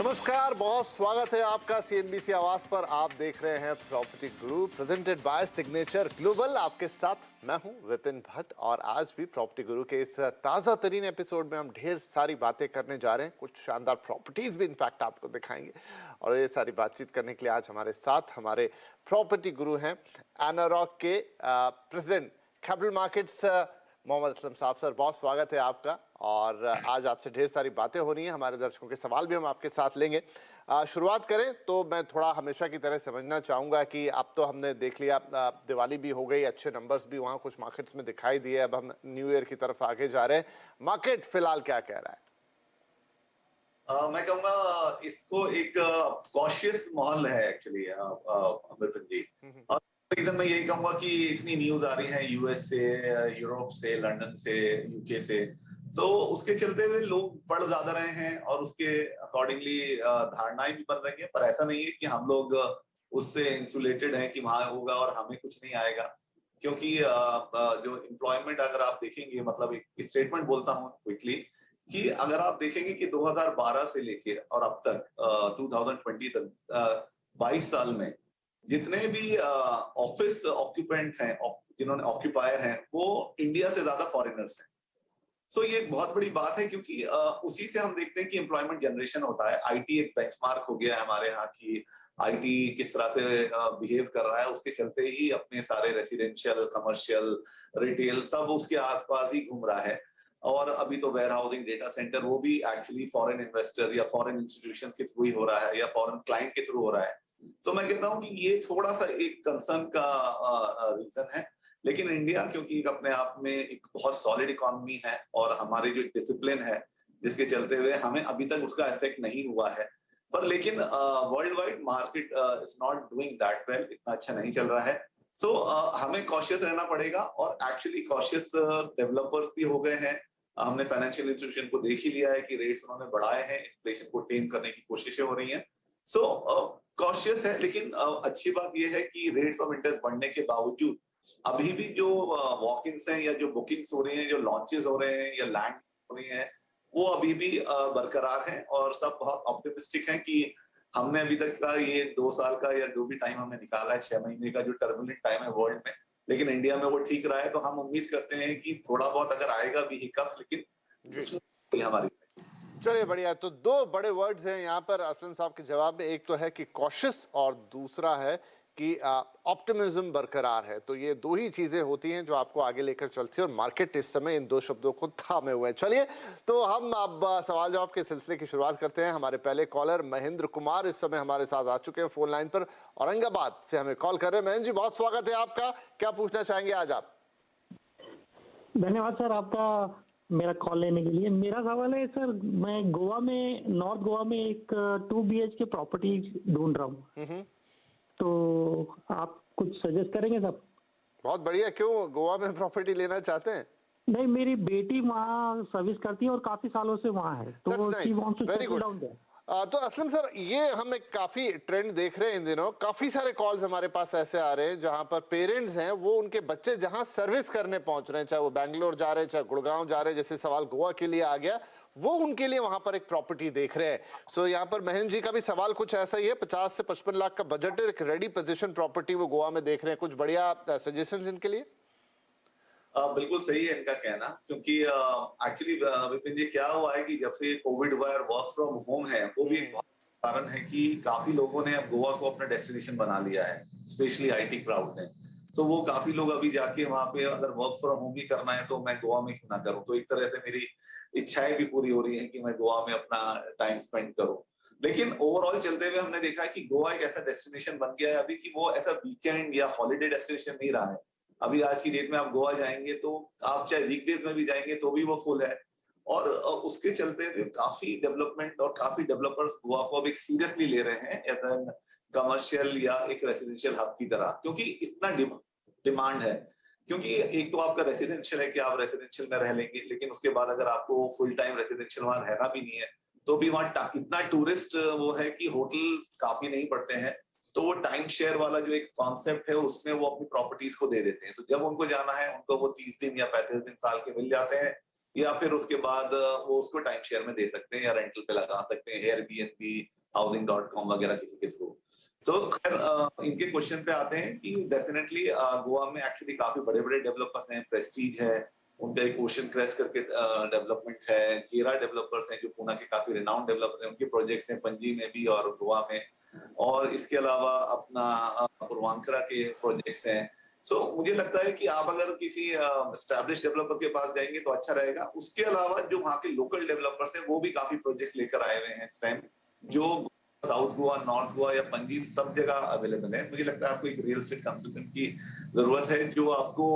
नमस्कार, बहुत स्वागत है आपका सीएनबीसी आवाज पर। आप देख रहे हैं property Guru presented by signature global. आपके साथ मैं हूं विपिन भट्ट और आज भी प्रॉपर्टी गुरु के इस ताजा तरीन एपिसोड में हम ढेर सारी बातें करने जा रहे हैं। कुछ शानदार प्रॉपर्टीज भी इनफैक्ट आपको दिखाएंगे और ये सारी बातचीत करने के लिए आज हमारे साथ हमारे प्रॉपर्टी गुरु हैं एनारॉक के president capital markets Mohammed Aslam साहब। सर, बहुत स्वागत है आपका और आज आपसे ढेर सारी बातें हो रही हैं। हमारे दर्शकों के सवाल भी हम आपके साथ लेंगे। शुरुआत करें तो मैं थोड़ा हमेशा की तरह समझना चाहूँगा कि अब तो हमने देख लिया, दिवाली भी हो गई, अच्छे नंबर्स भी वहाँ कुछ मार्केट्स में दिखाई दिए। अब हम न्यू ईयर की तरफ आगे जा रहे हैं। मार्केट फिलहाल क्या कह रहा है? मैं कहूँगा इसको एक कॉशियस माहौल है एक्चुअली विपिन जी। और रीजन मैं यही कहूँगा कि इतनी न्यूज आ रही है यूएस से, यूरोप से, लंदन से, यूके से, तो उसके चलते हुए लोग पढ़ ज्यादा रहे हैं और उसके अकॉर्डिंगली धारणाएं भी बन रही है। पर ऐसा नहीं है कि हम लोग उससे इंसुलेटेड हैं कि वहां होगा और हमें कुछ नहीं आएगा, क्योंकि जो एम्प्लॉयमेंट अगर आप देखेंगे, मतलब एक स्टेटमेंट बोलता हूँ क्विकली कि अगर आप देखेंगे कि 2012 से लेके और अब तक 2020 तक 22 साल में जितने भी ऑफिस ऑक्यूपेंट हैं, जिन्होंने ऑक्यूपायर हैं, वो इंडिया से ज्यादा फॉरेनर्स हैं। सो ये एक बहुत बड़ी बात है, क्योंकि उसी से हम देखते हैं कि एम्प्लॉयमेंट जनरेशन होता है। आईटी एक बेंचमार्क हो गया है हमारे यहाँ की आईटी किस तरह से बिहेव कर रहा है, उसके चलते ही अपने सारे रेसिडेंशियल, कमर्शियल, रिटेल सब उसके आसपास ही घूम रहा है। और अभी तो वेयर हाउसिंग, डेटा सेंटर, वो भी एक्चुअली फॉरेन इन्वेस्टर या फॉरेन इंस्टीट्यूशन के थ्रू ही हो रहा है या फॉरेन क्लाइंट के थ्रू हो रहा है। तो मैं कहता हूँ कि ये थोड़ा सा एक कंसर्न का रीजन है। लेकिन इंडिया क्योंकि अपने आप में एक बहुत सॉलिड इकोनॉमी है और हमारे जो डिसिप्लिन है, जिसके चलते हुए हमें अभी तक उसका इफेक्ट नहीं हुआ है। पर लेकिन world wide market is not doing that well, इतना अच्छा नहीं चल रहा है। सो हमें कॉशियस रहना पड़ेगा और एक्चुअली कॉशियस डेवलपर्स भी हो गए हैं। हमने फाइनेंशियल इंस्टीट्यूशन को देख ही लिया है कि रेट्स उन्होंने बढ़ाए हैं, इन्फ्लेशन को टेम करने की कोशिशें हो रही हैं। सो कॉशियस है, लेकिन अच्छी बात यह है कि रेट्स ऑफ इंटरेस्ट बढ़ने के बावजूद अभी भी जो वॉक इन्स हैं या जो बुकिंग्स हो रही हैं, जो लॉन्चेस हो रहे हैं या लैंड हो रही हैं, वो अभी भी बरकरार हैं और सब बहुत ऑप्टिमिस्टिक हैं कि हमने अभी तक का ये 2 साल का या जो भी टाइम हमने निकाला है, 6 महीने का जो टर्बुलेंट टाइम है वर्ल्ड में, लेकिन इंडिया में वो ठीक रहा है। तो हम उम्मीद करते हैं कि थोड़ा बहुत अगर आएगा भी हिकअप, लेकिन हमारी चलिए, बढ़िया। तो दो बड़े वर्ड्स हैं यहाँ पर असलम साहब के जवाब में। एक तो है कि कॉशियस और दूसरा है कि ऑप्टिमिज्म बरकरार है। तो ये दो ही चीजें होती हैं जो आपको आगे लेकर चलती है और मार्केट इस समय इन दो शब्दों को थामे हुए हैं। चलिए, तो हम अब सवाल जवाब के सिलसिले की शुरुआत करते हैं। हमारे पहले कॉलर महेंद्र कुमार इस समय हमारे साथ आ चुके हैं फोन लाइन पर, औरंगाबाद से हमें कॉल कर रहे हैं। महेंद्र जी, बहुत स्वागत है आपका। क्या पूछना चाहेंगे आज आप? धन्यवाद सर आपका मेरा कॉल लेने के लिए। मेरा सवाल है सर, मैं गोवा में, नॉर्थ गोवा में एक 2 BHK प्रॉपर्टी ढूंढ रहा हूँ, तो आप कुछ सजेस्ट करेंगे सर? बहुत बढ़िया। क्यों गोवा में प्रॉपर्टी लेना चाहते हैं? नहीं, मेरी बेटी वहाँ सर्विस करती है और काफी सालों से वहाँ है, तो she wants to settle down there. तो असलम सर, ये हम एक काफी ट्रेंड देख रहे हैं इन दिनों। काफी सारे कॉल्स हमारे पास ऐसे आ रहे हैं जहां पर पेरेंट्स हैं, वो उनके बच्चे जहां सर्विस करने पहुंच रहे हैं, चाहे वो बैंगलोर जा रहे हैं, चाहे गुड़गांव जा रहे हैं, जैसे सवाल गोवा के लिए आ गया, वो उनके लिए वहां पर एक प्रॉपर्टी देख रहे हैं। सो यहाँ पर महेंद्र जी का भी सवाल कुछ ऐसा ही है। 50 से 55 लाख का बजट है, एक रेडी पोजिशन प्रॉपर्टी वो गोवा में देख रहे हैं। कुछ बढ़िया सजेशन इनके लिए? बिल्कुल सही है इनका कहना, क्योंकि एक्चुअली विपिन जी क्या हुआ है कि जब से कोविड हुआ है और वर्क फ्रॉम होम है, वो भी एक बहुत कारण है कि काफी लोगों ने अब गोवा को अपना डेस्टिनेशन बना लिया है, स्पेशली आईटी क्राउड ने। तो वो काफी लोग अभी जाके वहां पे अगर वर्क फ्रॉम होम भी करना है तो मैं गोवा में क्यों ना करूँ। तो एक तरह से मेरी इच्छाएं भी पूरी हो रही है कि मैं गोवा में अपना टाइम स्पेंड करूँ। लेकिन ओवरऑल चलते हुए हमने देखा है कि गोवा एक ऐसा डेस्टिनेशन बन गया है अभी कि वो ऐसा वीकेंड या हॉलीडे डेस्टिनेशन नहीं रहा है। अभी आज की डेट में आप गोवा जाएंगे तो आप चाहे वीकडेज में भी जाएंगे तो भी वो फुल है। और उसके चलते हुए काफी डेवलपमेंट और काफी डेवलपर्स गोवा को अब एक सीरियसली ले रहे हैं एज एन कमर्शियल या एक रेसिडेंशियल हब की तरह, क्योंकि इतना डिमांड है। क्योंकि एक तो आपका रेसिडेंशियल है कि आप रेसिडेंशियल में रह लेंगे, लेकिन उसके बाद अगर आपको फुल टाइम रेसिडेंशियल वहां रहना भी नहीं है तो भी वहां इतना टूरिस्ट वो है कि होटल काफी नहीं पड़ते हैं। तो वो टाइम शेयर वाला जो एक कॉन्सेप्ट है उसमें वो अपनी प्रॉपर्टीज को दे देते हैं। तो जब उनको जाना है उनको वो 30 दिन या 35 दिन साल के मिल जाते हैं, या फिर उसके बाद वो उसको टाइम शेयर में दे सकते हैं या रेंटल पे लगा सकते हैं, एयरबीएनबी housing.com वगैरह किसी के थ्रू। तो खैर इनके क्वेश्चन पे आते हैं कि डेफिनेटली गोवा में एक्चुअली काफी बड़े-बड़े डेवलपर्स हैं, प्रेस्टीज है, उनका एक ओशन क्रेस्ट करके डेवलपमेंट है, गेरा डेवलपर्स हैं जो पुणे के काफी रिनाउंड डेवलपर हैं, उनके प्रोजेक्ट्स हैं पणजी में भी और गोवा में, और इसके अलावा अपना पूर्वांचल के प्रोजेक्ट्स हैं। सो मुझे लगता है कि आप अगर किसी एस्टैब्लिश डेवलपर के पास जाएंगे तो अच्छा रहेगा। उसके अलावा जो वहाँ के लोकल डेवलपर्स हैं वो भी काफी प्रोजेक्ट्स लेकर आए हुए हैं इस टाइम, जो साउथ गोवा, नॉर्थ गोवा या पणजी सब जगह अवेलेबल है। मुझे लगता है आपको एक रियल एस्टेट कंसल्टेंट की जरूरत है जो आपको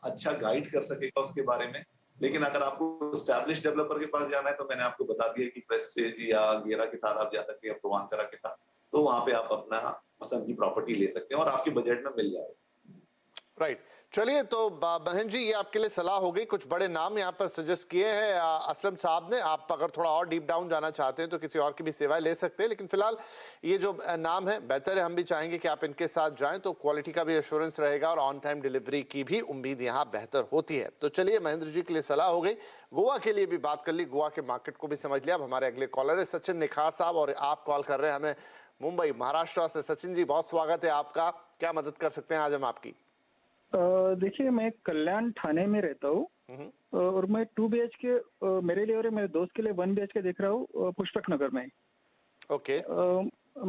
अच्छा गाइड कर सकेगा उसके बारे में। लेकिन अगर आपको एस्टैब्लिश डेवलपर के पास जाना है तो मैंने आपको बता दिया कि प्रेस्टीज या गेरा के साथ आप जा सकते हैं, पूर्वांचल के साथ, तो वहां पे आप अपना पसंद की प्रॉपर्टी ले सकते हैं और आपके बजट में मिल जाएगा। राइट, चलिए तो बहन जी ये आपके लिए सलाह हो गई। कुछ बड़े नाम यहाँ पर सजेस्ट किए हैं असलम साहब ने। आप अगर थोड़ा और डीप डाउन जाना चाहते हैं तो किसी और की भी सेवाएं ले सकते हैं, लेकिन फिलहाल ये जो नाम है बेहतर है, हम भी चाहेंगे कि आप इनके साथ जाएं तो क्वालिटी का भी एश्योरेंस रहेगा और ऑन टाइम डिलीवरी की भी उम्मीद यहाँ बेहतर होती है। तो चलिए महेंद्र जी के लिए सलाह हो गई, गोवा के लिए भी बात कर ली, गोवा के मार्केट को भी समझ लिया। अब हमारे अगले कॉलर है सचिन निखार साहब और आप कॉल कर रहे हैं हमें मुंबई महाराष्ट्र से। सचिन जी बहुत स्वागत है आपका, क्या मदद कर सकते हैं आज हम आपकी? देखिए मैं कल्याण थाने में रहता हूँ और मैं 2 BHK मेरे लिए और मेरे दोस्त के लिए 1 BHK देख रहा हूँ पुष्पक नगर में। ओके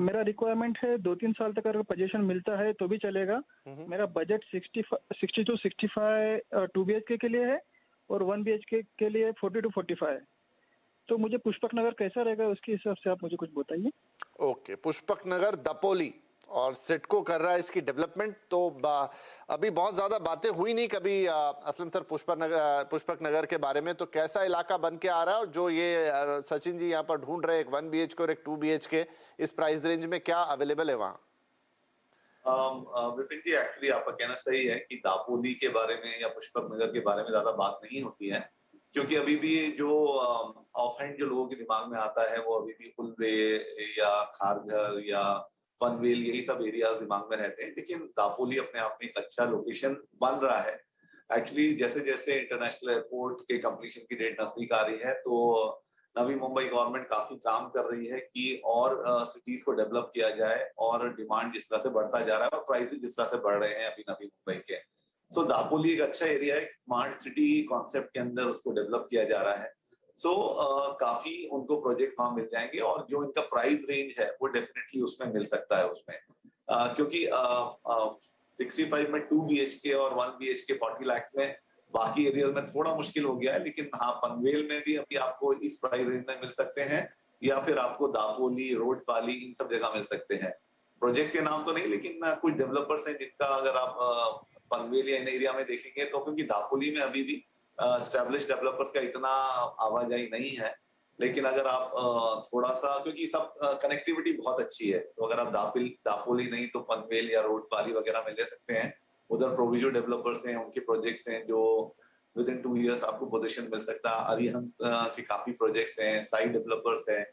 मेरा रिक्वायरमेंट है 2-3 साल तक अगर पोजीशन मिलता है तो भी चलेगा। मेरा बजट 60 to 65 2 BHK के लिए है और 1 BHK के लिए 40 to 45 है। तो मुझे पुष्पक नगर कैसा रहेगा उसके हिसाब से आप मुझे कुछ बताइए। ओके, पुष्पक नगर दपोली और सिडको कर रहा है इसकी डेवलपमेंट। तो अभी बहुत ज्यादा बातें हुई नहीं कभी असलम सर पुष्पक नगर के बारे में, तो कैसा इलाका बन के आ रहा है और जो ये सचिन जी यहाँ पर ढूंढ रहे हैं एक 1 BHK और एक 2 BHK इस प्राइस रेंज में, क्या अवेलेबल है वहाँ? विपिन जी एक्चुअली आपका कहना सही है कि दापोली के बारे में या पुष्पक नगर के बारे में ज्यादा बात नहीं होती है, क्योंकि अभी भी जो ऑफ हैंड जो लोगों के दिमाग में आता है वो अभी भी कुलवे या खारघर या पनवेल यही सब एरियाज दिमाग में रहते हैं। लेकिन दापोली अपने आप में एक अच्छा लोकेशन बन रहा है। एक्चुअली जैसे जैसे इंटरनेशनल एयरपोर्ट के कंप्लीशन की डेट नजदीक आ रही है तो नवी मुंबई गवर्नमेंट काफी काम कर रही है कि और सिटीज को डेवलप किया जाए, और डिमांड जिस तरह से बढ़ता जा रहा है और प्राइसेस जिस तरह से बढ़ रहे हैं अभी नवी मुंबई के, सो दापोली एक अच्छा एरिया है, स्मार्ट सिटी कॉन्सेप्ट के अंदर उसको डेवलप किया जा रहा है। सो काफी उनको प्रोजेक्ट्स वहां मिल जाएंगे और जो इनका प्राइस रेंज है वो डेफिनेटली उसमें मिल सकता है उसमें, क्योंकि 65 में 2 BHK और 1 BHK 40 लाख में बाकी एरियाज में थोड़ा मुश्किल हो गया है। लेकिन हाँ, पनवेल में भी अभी आपको इस प्राइस रेंज में मिल सकते हैं, या फिर आपको दापोली, रोडपाली इन सब जगह मिल सकते हैं। प्रोजेक्ट के नाम तो नहीं, लेकिन कुछ डेवलपर्स हैं जिनका अगर आप पनवेल या इन एरिया में देखेंगे तो, क्योंकि दापोली में अभी भी एस्टैब्लिश डेवलपर्स का इतना आवाजाही नहीं है, लेकिन अगर आप थोड़ा सा, क्योंकि सब कनेक्टिविटी बहुत अच्छी है, तो अगर आप दापोली नहीं तो पनवेल या रोडपाली वगैरह में ले सकते हैं। उधर प्रोविजो डेवलपर्स हैं, उनके प्रोजेक्ट्स हैं जो विद इन 2 years आपको पोजीशन मिल सकता है। अरिहंत के काफी प्रोजेक्ट्स हैं, साइड डेवलपर्स हैं,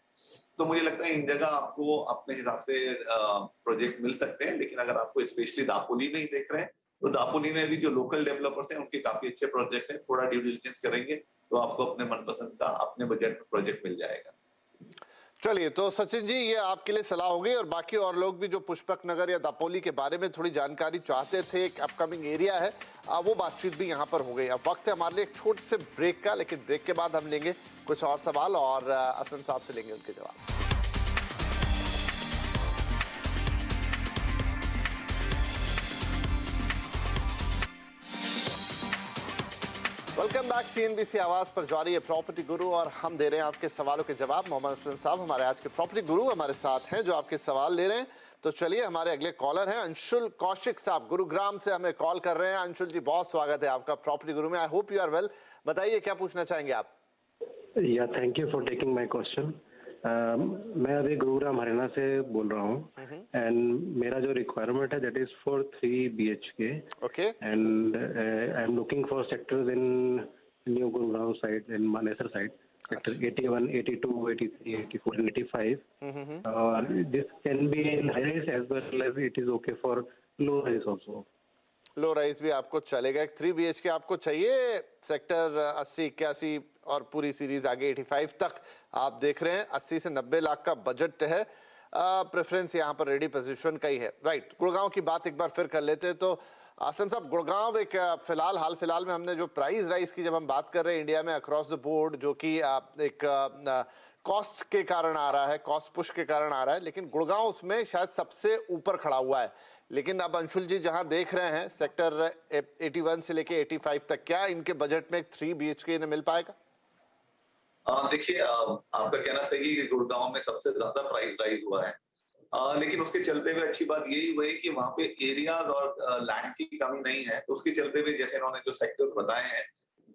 तो मुझे लगता है इन जगह आपको अपने हिसाब से प्रोजेक्ट्स मिल सकते हैं। लेकिन अगर आपको स्पेशली दापोली में ही देख रहे हैं तो दापोली में भी जो लोकल डेवलपर्स हैं उनके काफी अच्छे प्रोजेक्ट्स हैं, थोड़ा ड्यू डिलिजेंस करेंगे तो आपको अपने मनपसंद का अपने बजट में प्रोजेक्ट मिल जाएगा। चलिए तो सचिन जी ये आपके लिए सलाह हो गई, और बाकी और लोग भी जो पुष्पक नगर या दापोली के बारे में थोड़ी जानकारी चाहते थे, एक अपकमिंग एरिया है, वो बातचीत भी यहाँ पर हो गई। अब वक्त है हमारे लिए एक छोटे से ब्रेक का, लेकिन ब्रेक के बाद हम लेंगे कुछ और सवाल और असलम साहब से लेंगे उनके जवाब। वेलकम बैक, CNBC आवाज पर जारी है प्रॉपर्टी गुरु और हम दे रहे हैं आपके सवालों के जवाब। मोहम्मद असलम साहब हमारे आज के प्रॉपर्टी गुरु हमारे साथ हैं जो आपके सवाल ले रहे हैं। तो चलिए हमारे अगले कॉलर हैं अंशुल कौशिक साहब, गुरुग्राम से हमें कॉल कर रहे हैं। अंशुल जी बहुत स्वागत है आपका प्रॉपर्टी गुरु में। I hope you are well. बताइए क्या पूछना चाहेंगे आप? या thank you for taking my question. मैं अभी गुरुग्राम हरियाणा से बोल रहा हूँ एंड मेरा जो रिक्वायरमेंट है that is for 3 BHK। Okay and I am looking for sectors in new Gurugram side, in Manesar side, sector 81, 82, 83, 84 and 85. This can be in high rise as well as it is okay for low rise also. Low rise भी आपको चलेगा। एक 3 BHK आपको चाहिए sector 80, 81 और पूरी series आगे 85 तक आप देख रहे हैं। 80 से 90 लाख का बजट है। प्रेफरेंस यहाँ पर रेडी पोजीशन का ही है। राइट, गुड़गांव की बात एक बार फिर कर लेते हैं। तो आसिम साहब, गुड़गांव एक फिलहाल हाल फिलहाल में हमने जो प्राइस राइज की जब हम बात कर रहे हैं इंडिया में अक्रॉस द बोर्ड, जो कि एक कॉस्ट के कारण आ रहा है, कॉस्ट पुश के कारण आ रहा है, लेकिन गुड़गांव उसमें शायद सबसे ऊपर खड़ा हुआ है। लेकिन अब अंशुल जी जहां देख रहे हैं सेक्टर 81 से लेके 85 तक, क्या इनके बजट में 3 BHK इन्हें मिल पाएगा? देखिए, आपका कहना सही है कि गुड़गांव में सबसे ज्यादा प्राइस राइज हुआ है। लेकिन उसके चलते हुए अच्छी बात यही हुई कि वहां पे एरियाज और लैंड की कमी नहीं है। तो उसके चलते हुए जैसे इन्होंने जो सेक्टर्स बताए हैं,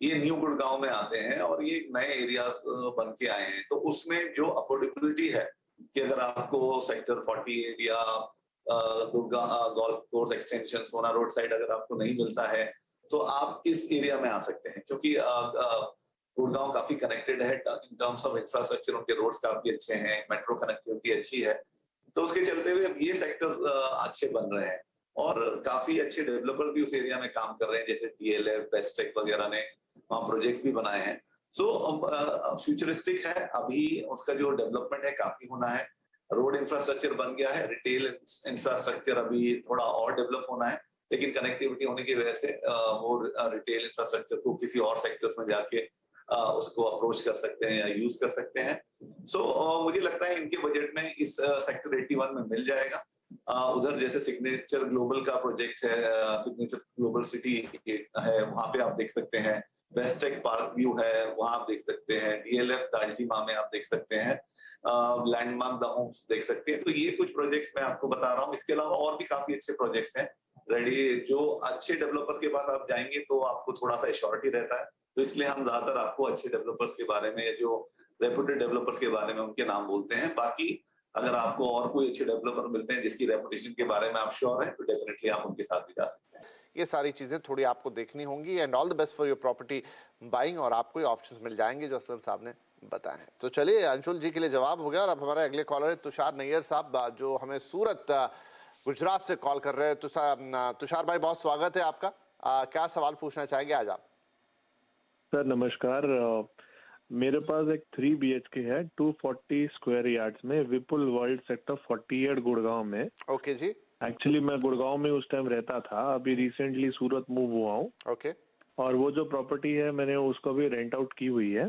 ये न्यू गुड़गांव में आते हैं और ये नए एरियाज बन के आए हैं। तो उसमें जो अफोर्डेबिलिटी है कि अगर आपको सेक्टर 48 या गोल्फ कोर्स एक्सटेंशन सोना रोड साइड अगर आपको नहीं मिलता है, तो आप इस एरिया में आ सकते हैं, क्योंकि गुड़गांव काफी कनेक्टेड है इन टर्म्स ऑफ इंफ्रास्ट्रक्चर। उनके रोड्स काफी अच्छे हैं, मेट्रो कनेक्टिविटी अच्छी है। तो उसके चलते हुए अब ये सेक्टर अच्छे बन रहे हैं और काफी अच्छे डेवलपर भी उस एरिया में काम कर रहे हैं, जैसे DLF, बेस्टेक वगैरह ने वहाँ प्रोजेक्ट्स भी बनाए हैं। सो फ्यूचरिस्टिक है। अभी उसका जो डेवलपमेंट है काफी होना है। रोड इंफ्रास्ट्रक्चर बन गया है, रिटेल इंफ्रास्ट्रक्चर अभी थोड़ा और डेवलप होना है, लेकिन कनेक्टिविटी होने की वजह से वो रिटेल इंफ्रास्ट्रक्चर को किसी और सेक्टर्स में जाके उसको अप्रोच कर सकते हैं या यूज कर सकते हैं। सो मुझे लगता है इनके बजट में इस सेक्टर 81 में मिल जाएगा। उधर जैसे सिग्नेचर ग्लोबल का प्रोजेक्ट है, सिग्नेचर ग्लोबल सिटी है, वहां पे आप देख सकते हैं। बेस्टेक पार्क व्यू है, वहां आप देख सकते हैं। DLF दार्जिलिंग में आप देख सकते हैं। लैंडमार्क द होम्स देख सकते हैं। तो ये कुछ प्रोजेक्ट्स मैं आपको बता रहा हूँ। इसके अलावा और भी काफी अच्छे प्रोजेक्ट्स हैं रेडी। जो अच्छे डेवलपर्स के पास आप जाएंगे तो आपको थोड़ा सा एश्योरिटी रहता है। तो इसलिए हम ज्यादातर आपको अच्छे डेवलपर्स के बारे में, जो रेपुटेड डेवलपर्स के बारे में उनके नाम बोलते हैं। बाकी अगर आपको और कोई अच्छे डेवलपर मिलते हैं जिसकी रेपुटेशन के बारे में आप श्योर हैं, तो डेफिनेटली आप उनके साथ भी जा सकते हैं। ये सारी चीजें थोड़ी आपको देखनी होंगी। And all the best for your property buying, और आपको ये ऑप्शंस मिल जाएंगे जो असलम साहब ने बताए हैं। तो चलिए, अंशुल जी के लिए जवाब हो गया और अब हमारे अगले कॉलर है तुषार नैयर साहब, जो हमें सूरत गुजरात से कॉल कर रहे हैं। तुषार भाई, बहुत स्वागत है आपका। क्या सवाल पूछना चाहेंगे आज आप? सर नमस्कार। मेरे पास एक 3 BHK है 240 स्क्वायर यार्ड्स में, विपुल वर्ल्ड सेक्टर 48 गुड़गांव में। ओके जी। एक्चुअली मैं गुड़गांव में उस टाइम रहता था, अभी रिसेंटली सूरत मूव हुआ हूँ। ओके। और वो जो प्रॉपर्टी है मैंने उसको भी रेंट आउट की हुई है।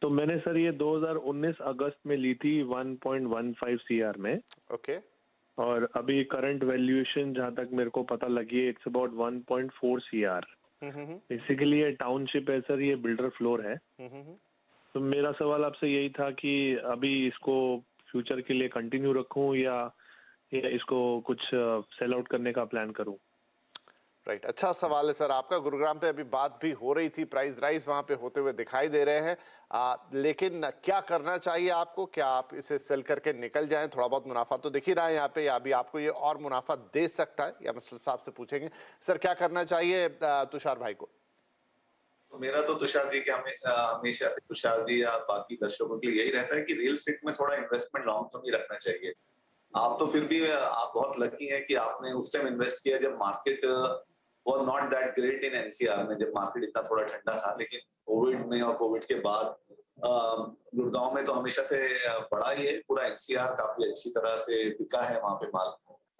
तो मैंने सर ये 2019 अगस्त में ली थी 1.15 CR में। ओके। और अभी करंट वैल्यूएशन जहाँ तक मेरे को पता लगी है, इट्स अबाउट 1.4 CR। बेसिकली ये टाउनशिप है सर, ये बिल्डर फ्लोर है। तो मेरा सवाल आपसे यही था कि अभी इसको फ्यूचर के लिए कंटिन्यू रखूं या इसको कुछ सेल आउट करने का प्लान करूं? राइट, अच्छा सवाल है सर आपका। गुरुग्राम पे अभी बात भी हो रही थी, प्राइस राइज वहां पे होते हुए दिखाई दे रहे हैं। लेकिन क्या करना चाहिए आपको? क्या आप इसे सेल करके निकल जाएं? थोड़ा बहुत मुनाफा तो दिख ही रहा है यहाँ पे, या अभी आपको ये और मुनाफा दे सकता है, या मतलब साहब से पूछेंगे सर क्या करना चाहिए तुषार भाई को? तो मेरा तो तुषार जी के हमेशा से तुषार जी या बाकी दर्शकों के लिए यही रहता है कि रियल एस्टेट में थोड़ा इन्वेस्टमेंट लॉन्ग टर्म ही रखना चाहिए। आप तो फिर भी आप बहुत लकी हैं कि आपने उस टाइम इन्वेस्ट किया जब market was not that great in NCR में, जब मार्केट इतना थोड़ा ठंडा था। लेकिन कोविड में और कोविड के बाद गुड़गांव में तो हमेशा से बड़ा ही है। पूरा NCR काफी अच्छी तरह से बिका है वहां पे माल।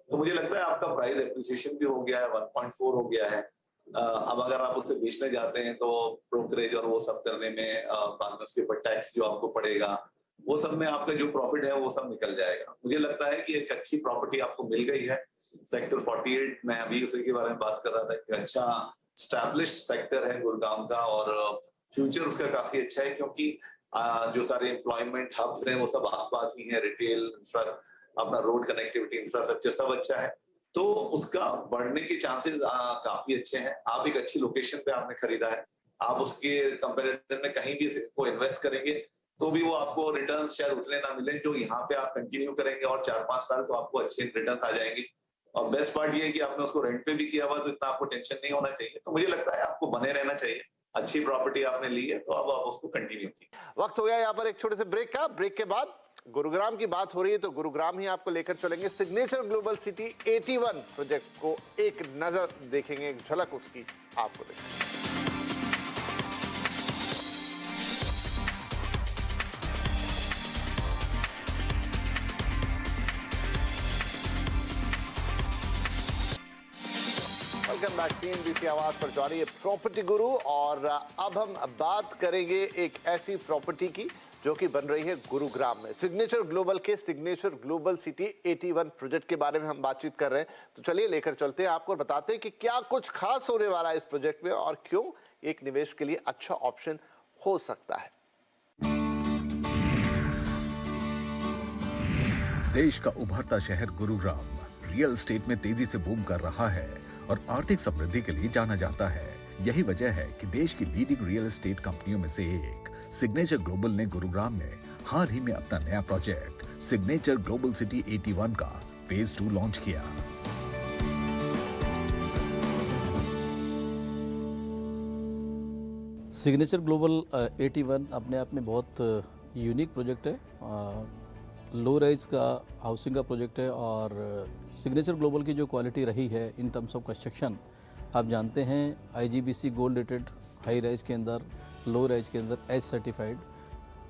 तो मुझे लगता है आपका प्राइस एप्रिसिएशन भी हो गया है, 1.4 हो गया है। अब अगर आप उससे बेचने जाते हैं तो ब्रोकरेज और वो सब करने में बाद में उसके ऊपर टैक्स जो आपको पड़ेगा, वो सब में आपका जो प्रॉफिट है वो सब निकल जाएगा। मुझे लगता है कि एक अच्छी प्रॉपर्टी आपको मिल गई है सेक्टर 48। मैं अभी उसी के बारे में बात कर रहा था कि अच्छा स्टैब्लिश्ड सेक्टर है गुड़गांव का और फ्यूचर उसका काफी अच्छा है, क्योंकि जो सारे एम्प्लॉयमेंट हब्स हैं वो सब आसपास ही है। रिटेल, अपना रोड कनेक्टिविटी, इंफ्रास्ट्रक्चर सब अच्छा है, तो उसका बढ़ने के चांसेस काफी अच्छे हैं। आप एक अच्छी लोकेशन पे आपने खरीदा है, आप उसके कंपैरिजन में कहीं भी को इन्वेस्ट करेंगे तो भी वो आपको रिटर्न शायद उतने ना मिले जो यहाँ पे आप कंटिन्यू करेंगे और 4-5 साल तो आपको अच्छे रिटर्न आ जाएंगे। और बेस्ट पार्ट ये है कि आपने उसको रेंट पे भी किया हुआ, तो इतना आपको टेंशन नहीं होना चाहिए। तो मुझे लगता है आपको बने रहना चाहिए। अच्छी प्रॉपर्टी आपने ली है तो अब आप उसको कंटिन्यू कीजिए। वक्त हो गया यहाँ पर एक छोटे से ब्रेक का। ब्रेक के बाद गुरुग्राम की बात हो रही है तो गुरुग्राम ही आपको लेकर चलेंगे। सिग्नेचर ग्लोबल सिटी 81 प्रोजेक्ट को एक नजर देखेंगे, एक झलक उसकी आपको देखेंगे। Welcome back. CNBC आवाज पर जारी है प्रॉपर्टी गुरु, और अब हम बात करेंगे एक ऐसी प्रॉपर्टी की जो कि बन रही है गुरुग्राम में। सिग्नेचर ग्लोबल के सिग्नेचर ग्लोबल सिटी 81 प्रोजेक्ट के बारे में हम बातचीत कर रहे हैं। तो चलिए लेकर चलते हैं आपको और बताते हैं कि क्या कुछ खास होने वाला है इस प्रोजेक्ट में और क्यों एक निवेश के लिए अच्छा ऑप्शन हो सकता है। देश का उभरता शहर गुरुग्राम रियल एस्टेट में तेजी से बूम कर रहा है और आर्थिक समृद्धि के लिए जाना जाता है। यही वजह है कि देश की लीडिंग रियल एस्टेट कंपनियों में से एक सिग्नेचर ग्लोबल ने गुरुग्राम में हाल ही में अपना नया प्रोजेक्ट सिग्नेचर ग्लोबल सिटी 81 का फेज 2 लॉन्च किया। सिग्नेचर ग्लोबल 81 अपने आप में बहुत यूनिक प्रोजेक्ट है। लो राइज का हाउसिंग का प्रोजेक्ट है और सिग्नेचर ग्लोबल की जो क्वालिटी रही है इन टर्म्स ऑफ कंस्ट्रक्शन, आप जानते हैं IGBC gold rated high rise के अंदर, लो राइज के अंदर एज सर्टिफाइड,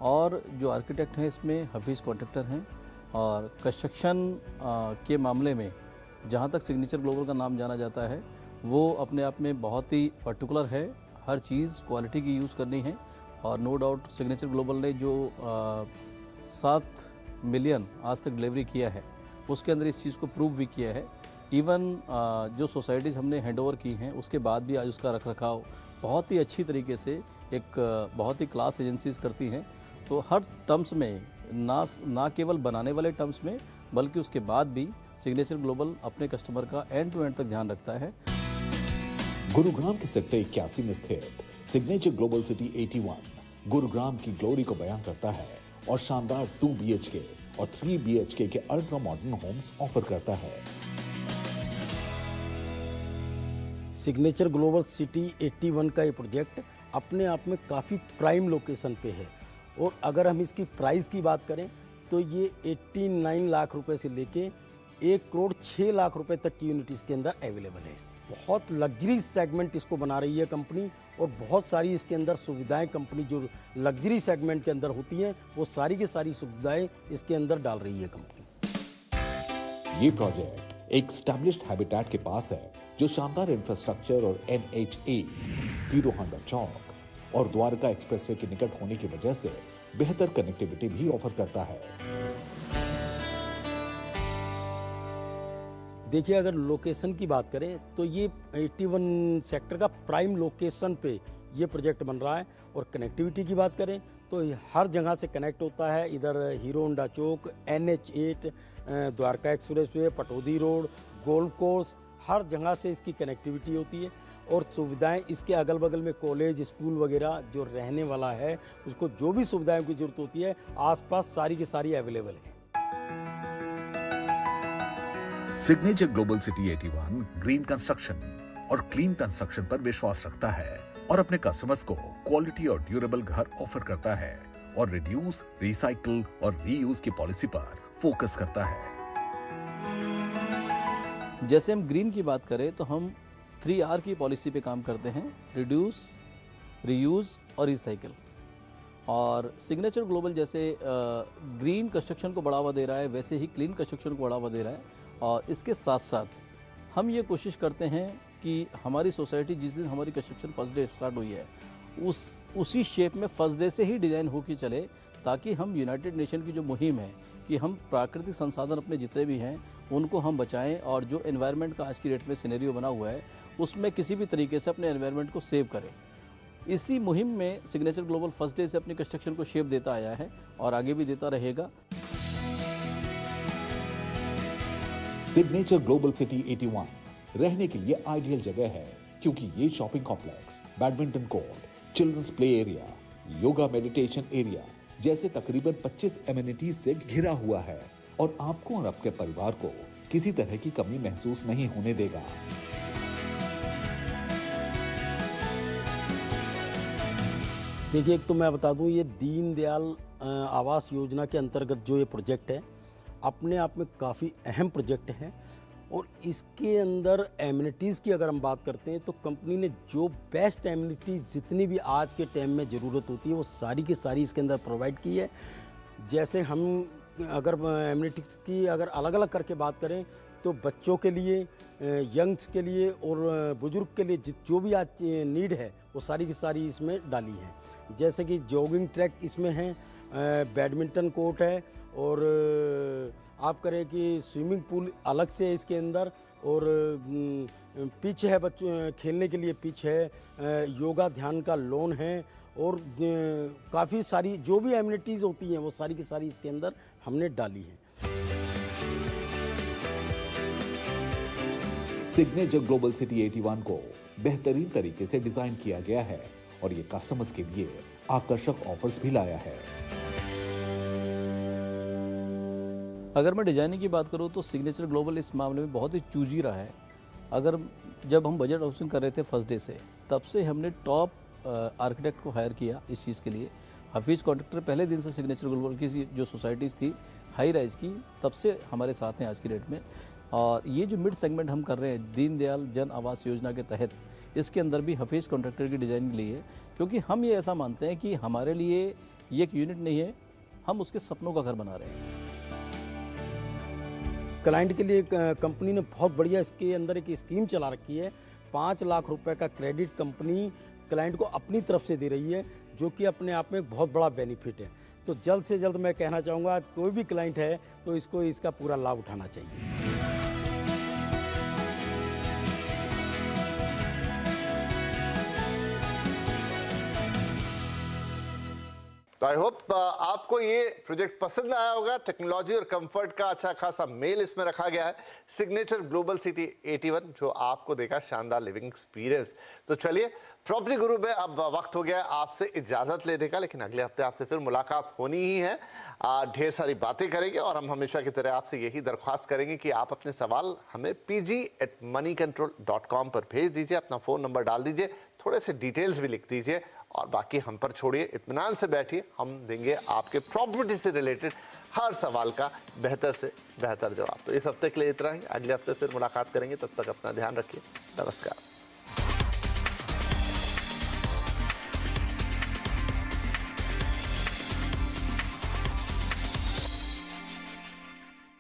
और जो आर्किटेक्ट हैं इसमें हफीज़ कॉन्ट्रैक्टर हैं। और कंस्ट्रक्शन के मामले में जहाँ तक सिग्नेचर ग्लोबल का नाम जाना जाता है वो अपने आप में बहुत ही पर्टिकुलर है, हर चीज़ क्वालिटी की यूज़ करनी है। और नो डाउट सिग्नेचर ग्लोबल ने जो 7 मिलियन आज तक डिलीवरी किया है उसके अंदर इस चीज़ को प्रूव भी किया है। इवन जो सोसाइटीज़ हमने हैंडओवर की हैं उसके बाद भी आज उसका रखरखाव बहुत ही अच्छी तरीके से एक बहुत ही क्लास एजेंसीज करती हैं। तो हर टर्म्स में ना केवल बनाने वाले टर्म्स में बल्कि उसके बाद भी सिग्नेचर ग्लोबल अपने कस्टमर का एंड टू एंड तक ध्यान रखता है। गुरुग्राम के सेक्टर 81 में स्थित सिग्नेचर ग्लोबल सिटी 81 गुरुग्राम की ग्लोरी को बयान करता है और शानदार 2 BHK और 3 BHK के अल्ट्रा मॉडर्न होम्स ऑफर करता है। सिग्नेचर ग्लोबल सिटी 81 का ये प्रोजेक्ट अपने आप में काफ़ी प्राइम लोकेशन पे है, और अगर हम इसकी प्राइस की बात करें तो ये 89 लाख रुपए से लेके 1 करोड़ 6 लाख रुपए तक की यूनिट इसके अंदर अवेलेबल है। बहुत लग्जरी सेगमेंट इसको बना रही है कंपनी, और बहुत सारी इसके अंदर सुविधाएं कंपनी जो लग्जरी सेगमेंट के अंदर होती हैं वो सारी की सारी सुविधाएं इसके अंदर डाल रही है कंपनी। ये प्रोजेक्ट एक एस्टैब्लिश्ड हैबिटेट के पास है जो शानदार इंफ्रास्ट्रक्चर और NH8, हीरो होंडा चौक और द्वारका एक्सप्रेसवे के निकट होने की वजह से बेहतर कनेक्टिविटी भी ऑफर करता है। देखिए, अगर लोकेशन की बात करें तो ये 81 सेक्टर का प्राइम लोकेशन पे ये प्रोजेक्ट बन रहा है, और कनेक्टिविटी की बात करें तो हर जगह से कनेक्ट होता है। इधर Hero Honda Chowk, NH8, Dwarka expressway, Pataudi road, golf course, हर जगह से इसकी कनेक्टिविटी होती है। और सुविधाएं इसके अगल बगल में कॉलेज, स्कूल वगैरह जो रहने वाला है उसको जो भी सुविधाओं की जरूरत होती है आसपास सारी की सारी अवेलेबल है। Signature global city 81 green construction और क्लीन कंस्ट्रक्शन पर विश्वास रखता है और अपने कस्टमर्स को क्वालिटी और ड्यूरेबल घर ऑफर करता है और रिड्यूस, रिसाइकल और रीयूज की पॉलिसी पर फोकस करता है। जैसे हम ग्रीन की बात करें तो हम 3R की पॉलिसी पे काम करते हैं, रिड्यूस, रीयूज और रिसाइकल। और सिग्नेचर ग्लोबल जैसे ग्रीन कंस्ट्रक्शन को बढ़ावा दे रहा है वैसे ही क्लीन कंस्ट्रक्शन को बढ़ावा दे रहा है। और इसके साथ साथ हम ये कोशिश करते हैं कि हमारी सोसाइटी जिस दिन हमारी कंस्ट्रक्शन फर्स्ट डे स्टार्ट हुई है उसी शेप में फर्स्ट डे से ही डिज़ाइन होकर चले, ताकि हम यूनाइटेड नेशन की जो मुहिम है कि हम प्राकृतिक संसाधन अपने जितने भी हैं उनको हम बचाएं, और जो एनवायरनमेंट का आज की डेट में सिनेरियो बना हुआ है उसमें किसी भी तरीके से अपने एनवायरनमेंट को सेव करें। इसी मुहिम में सिग्नेचर ग्लोबल फर्स्ट डे से अपनी कंस्ट्रक्शन को शेप देता आया है और आगे भी देता रहेगा। सिग्नेचर ग्लोबल सिटी 81 रहने के लिए आइडियल जगह है, क्योंकि ये shopping complex, badminton court, children's play area, yoga meditation area जैसे तकरीबन 25 एमिनिटीज से घिरा हुआ है और आपको और आपके परिवार को किसी तरह की कमी महसूस नहीं होने देगा। देखिए, एक तो मैं बता दूं, ये दीनदयाल आवास योजना के अंतर्गत जो ये प्रोजेक्ट है अपने आप में काफ़ी अहम प्रोजेक्ट है और इसके अंदर एमिनिटीज़ की अगर हम बात करते हैं तो कंपनी ने जो बेस्ट एमिनिटीज़ जितनी भी आज के टाइम में ज़रूरत होती है वो सारी की सारी इसके अंदर प्रोवाइड की है। जैसे हम अगर एमिनिटीज़ की अगर अलग अलग करके बात करें तो बच्चों के लिए, यंग्स के लिए और बुज़ुर्ग के लिए जो भी आज नीड है वो सारी की सारी इसमें डाली है। जैसे कि जॉगिंग ट्रैक इसमें है, बैडमिंटन कोर्ट है और आप करें कि स्विमिंग पूल अलग से है इसके अंदर और पिच है, बच्चों खेलने के लिए पिच है, योगा ध्यान का लॉन है और काफ़ी सारी जो भी एमिनिटीज़ होती हैं वो सारी की सारी इसके अंदर हमने डाली है। सिग्नेचर ग्लोबल सिटी 81 को बेहतरीन तरीके से डिजाइन किया गया है और ये कस्टमर्स के लिए आकर्षक ऑफर्स भी लाया है। अगर मैं डिजाइनिंग की बात करूँ तो सिग्नेचर ग्लोबल इस मामले में बहुत ही चूजी रहा है। अगर जब हम बजट हाउसिंग कर रहे थे फर्स्ट डे से, तब से हमने टॉप आर्किटेक्ट को हायर किया इस चीज़ के लिए। हफीज़ कॉन्ट्रैक्टर पहले दिन से सिग्नेचर ग्लोबल की जो सोसाइटीज़ थी हाई राइज की, तब से हमारे साथ हैं आज की डेट में। और ये जो मिड सेगमेंट हम कर रहे हैं दीनदयाल जन आवास योजना के तहत, इसके अंदर भी हफीज़ कॉन्ट्रैक्टर की डिज़ाइनिंग ली है, क्योंकि हम ये ऐसा मानते हैं कि हमारे लिए ये एक यूनिट नहीं है, हम उसके सपनों का घर बना रहे हैं। क्लाइंट के लिए कंपनी ने बहुत बढ़िया इसके अंदर एक स्कीम चला रखी है। 5 लाख रुपए का क्रेडिट कंपनी क्लाइंट को अपनी तरफ से दे रही है, जो कि अपने आप में एक बहुत बड़ा बेनिफिट है। तो जल्द से जल्द मैं कहना चाहूँगा कोई भी क्लाइंट है तो इसको इसका पूरा लाभ उठाना चाहिए। तो आई होप आपको ये प्रोजेक्ट पसंद आया होगा। टेक्नोलॉजी और कंफर्ट का अच्छा खासा मेल इसमें रखा गया है। सिग्नेचर ग्लोबल सिटी 81 जो आपको देगा शानदार लिविंग एक्सपीरियंस। तो चलिए, प्रॉपर्टी गुरु में अब वक्त हो गया है आपसे इजाज़त लेने का, लेकिन अगले हफ्ते आपसे फिर मुलाकात होनी ही है। ढेर सारी बातें करेंगे और हम हमेशा की तरह आपसे यही दरख्वास्त करेंगे कि आप अपने सवाल हमें pg@moneycontrol.com पर भेज दीजिए। अपना फ़ोन नंबर डाल दीजिए, थोड़े से डिटेल्स भी लिख दीजिए और बाकी हम पर छोड़िए, इत्मीनान से बैठिए। हम देंगे आपके प्रॉपर्टी से रिलेटेड हर सवाल का बेहतर से बेहतर जवाब। तो इस हफ्ते के लिए इतना ही, अगले हफ्ते फिर मुलाकात करेंगे। तब तक अपना ध्यान रखिए। नमस्कार।